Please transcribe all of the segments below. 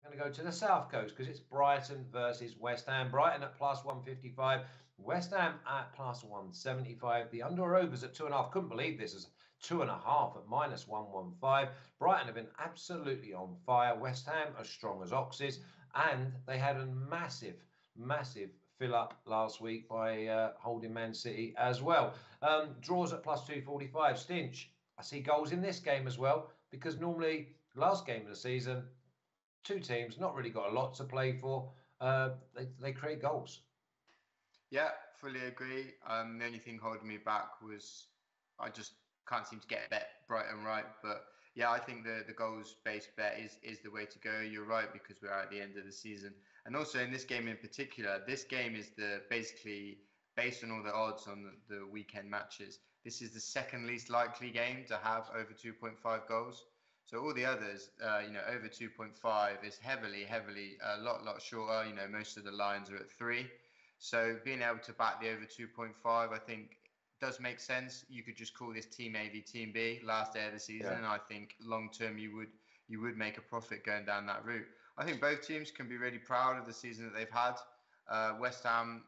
going to go to the south coast because it's Brighton versus West Ham. Brighton at plus 155, West Ham at plus 175. The under or overs at 2.5. Couldn't believe this is 2.5 at minus 115. Brighton have been absolutely on fire. West Ham as strong as oxes, and they had a massive fill up last week by holding Man City as well. Draws at plus 245. Stinch, I see goals in this game as well because normally last game of the season, two teams not really got a lot to play for. They create goals. Yeah, fully agree. The only thing holding me back was I just can't seem to get Brighton right. But yeah, I think the goals-based bet is the way to go. You're right, because we're at the end of the season. And also in this game in particular, this game is basically based on all the odds on the weekend matches. This is the second least likely game to have over 2.5 goals. So all the others, over 2.5 is heavily, a lot shorter. Most of the lines are at 3. So being able to back the over 2.5, I think does make sense. You could just call this Team A v Team B last day of the season. Yeah. And I think long term you would make a profit going down that route. I think both teams can be really proud of the season that they've had. West Ham,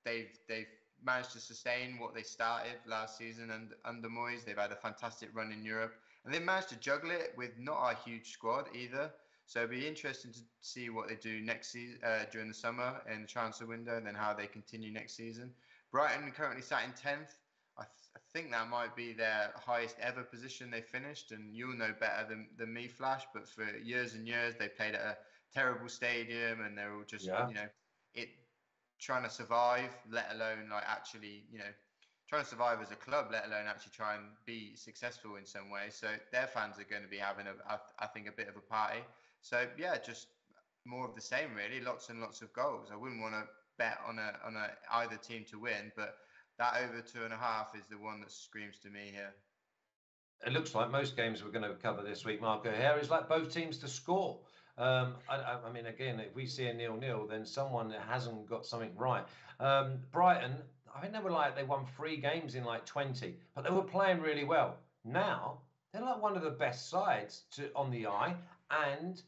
they've managed to sustain what they started last season, and under Moyes, they've had a fantastic run in Europe, and they managed to juggle it with not a huge squad either. So it'll be interesting to see what they do next season during the summer in the transfer window, and then how they continue next season. Brighton currently sat in 10th. I think that might be their highest ever position they finished, and you'll know better than me, Flash. But for years and years, they played at a terrible stadium, and they're all just trying to survive, let alone trying to survive as a club, let alone actually try and be successful in some way. So their fans are going to be having I think a bit of a party. So yeah, just more of the same really, lots and lots of goals. I wouldn't want to bet on either team to win, but that over 2.5 is the one that screams to me here. It looks like most games we're going to cover this week, Marco, here is like both teams to score. I mean, again, if we see a 0-0, then someone hasn't got something right. Brighton, I think they won 3 games in 20, but they were playing really well. Now they're like one of the best sides on the eye, and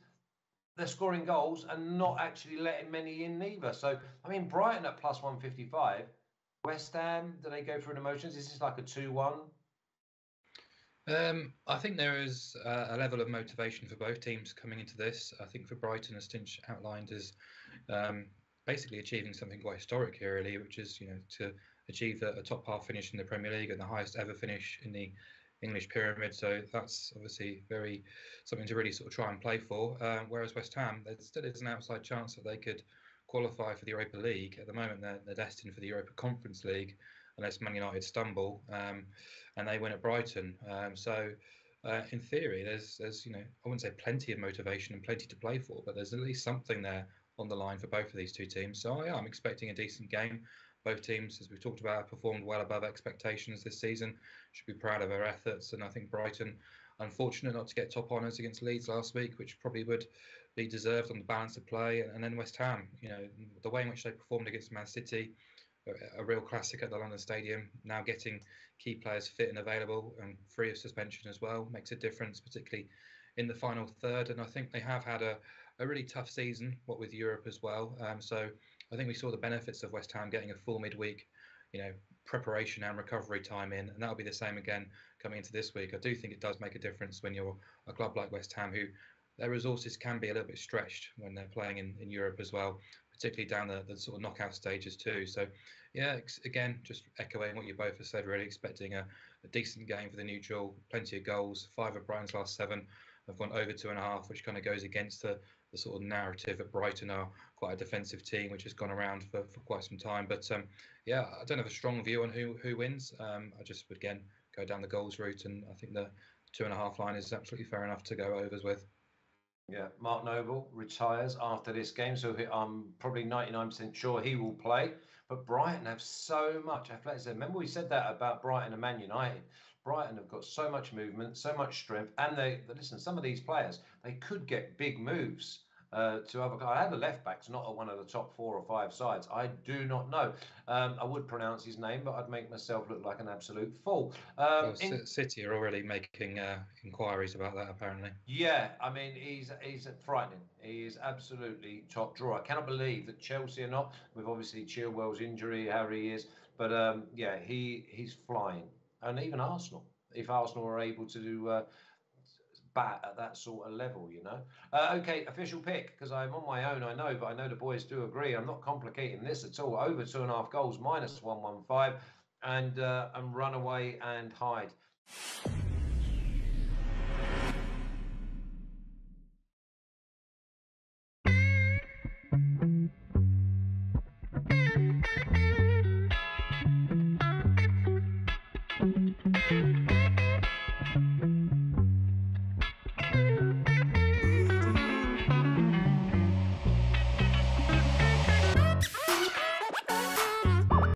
they're scoring goals and not actually letting many in either. So, I mean, Brighton at plus 155. West Ham, do they go through the motions? Is this like a 2-1? I think there is a level of motivation for both teams coming into this. I think for Brighton, as Stinch outlined, is basically achieving something quite historic here, really, which is to achieve a top half finish in the Premier League and the highest ever finish in the English pyramid. So that's obviously something to really sort of try and play for. Whereas West Ham, there still is an outside chance that they could qualify for the Europa League. At the moment, they're destined for the Europa Conference League, unless Man United stumble and they win at Brighton. So in theory, there's I wouldn't say plenty of motivation and plenty to play for, but there's at least something there on the line for both of these two teams. So yeah, I'm expecting a decent game. Both teams, as we've talked about, have performed well above expectations this season. Should be proud of their efforts, and I think Brighton, unfortunate not to get top honours against Leeds last week, which probably would be deserved on the balance of play. And then West Ham, the way in which they performed against Man City, a real classic at the London Stadium, now getting key players fit and available and free of suspension as well, makes a difference, particularly in the final third. And I think they have had a really tough season, what with Europe as well. So I think we saw the benefits of West Ham getting a full midweek, preparation and recovery time in, and that'll be the same again coming into this week. I do think it does make a difference when you're a club like West Ham, who their resources can be a little bit stretched when they're playing in Europe as well, particularly down the sort of knockout stages too. So yeah, again, just echoing what you both have said, really expecting a decent game for the neutral, plenty of goals. 5 of Brighton's last 7 have gone over 2.5, which kind of goes against the sort of narrative that Brighton are quite a defensive team, which has gone around for quite some time. But yeah, I don't have a strong view on who wins. I just would again go down the goals route, and I think the 2.5 line is absolutely fair enough to go overs with. Yeah, Mark Noble retires after this game, so I'm probably 99% sure he will play. But Brighton have so much athleticism. Remember we said that about Brighton and Man United. Brighton have got so much movement, so much strength, and listen, some of these players, they could get big moves to other. I had the left backs, not one of the top 4 or 5 sides. I do not know. I would pronounce his name, but I'd make myself look like an absolute fool. Well, City are already making inquiries about that, apparently. Yeah, I mean, he's frightening. He is absolutely top drawer. I cannot believe that Chelsea are not, with obviously Chilwell's injury, how he is. But yeah, he's flying. And even Arsenal, if Arsenal are able to do bat at that sort of level, you know. Okay, official pick, because I'm on my own, I know, but I know the boys do agree. I'm not complicating this at all. Over 2.5 goals, -115, and run away and hide.